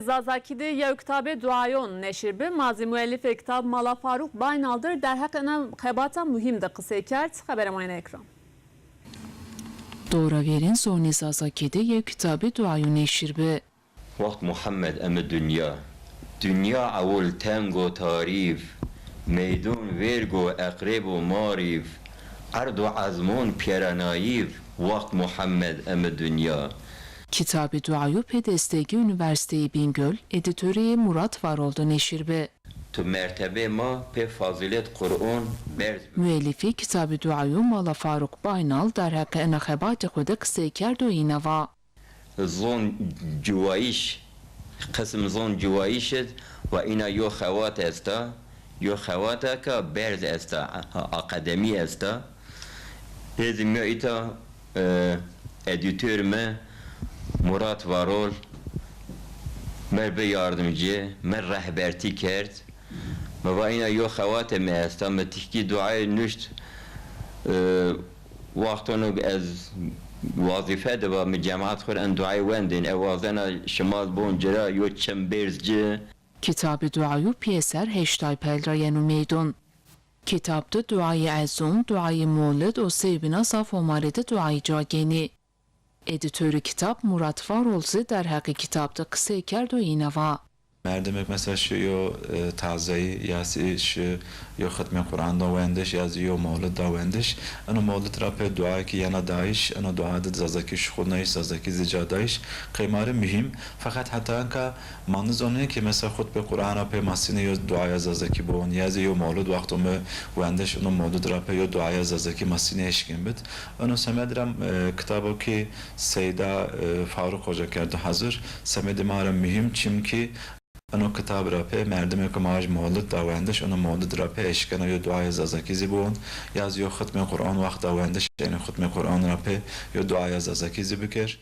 Zazakide ya kitabı duayon neşir bi mazi müellif kitab Mala Faruk Baynaldır der hakına xebata mühim de kısa kert haber amayna ekran. Doğra verin soni Zazakide ya kitabı duayon neşir bi. وقت محمد ام دنیا دنیا اول تنگ و تاریف میدون ورگ و اقرب و ماریف ارد و عزمون پیرناییف وقت محمد ام دنیا Kitabı duayo pedestegi Üniversiteyi Bingöl editörü Murat Varoldu neşir bi. تو مرتبه ما به فضیلت قرآن برز Müellifi kitabı duayo Mala Faruk Baynal der hakına xebata xuda kısa kert و اینوا. زون جوایش قسم زون جوایشت و اینا یو خوات استا یو خوات که برز استا اکادمی استا از می ایتا ادیتور me Murat Varol mer به yardımcı mer rehberti کرد و اینا یو خوات me استا me tiki duayı nüşt وقتانو از وظیفه دو می جماعت خور ان دعای وندین اوازنا شمال بون جرا یو چمبرزجه Kitabı duayo piyeser heştay pelrayen meydun. Kitapta duayı ezum, duayı muğlid o sevbina saf omarede duayı cageni. Editörü kitap Murat Varolzi der hakkı kitapta kısa kert و اینوا. مردمک مثلا شو تعزیه یا شو یا ختم قرآن داوندش یا زیو مولد داوندش انا مولد را به دعای که ینا دایش انا دعا داد زازکی شخود نیست زازکی زیادایش قیمار مهم فقط حتی انکه منظور آنه که مثلا خود به قرآن را به مسینه یا دعای زازکی بون یا زیو مولد وقتی ما وندش انا مولد را به یا دعای زازکی مسینه اشکیم بد انا سمدرم کتابو که سیدا فاروق hoca کرده حاضر سمد ما را مهم چیم که انا کتاب را په مردم که ماج مولد داوندش انا مولد را په اشکنا یا دعای زازکی زبون یا از یا ختم قرآن وقت داوندش یعنی ختم قرآن را په یا دعای زازکی زبکر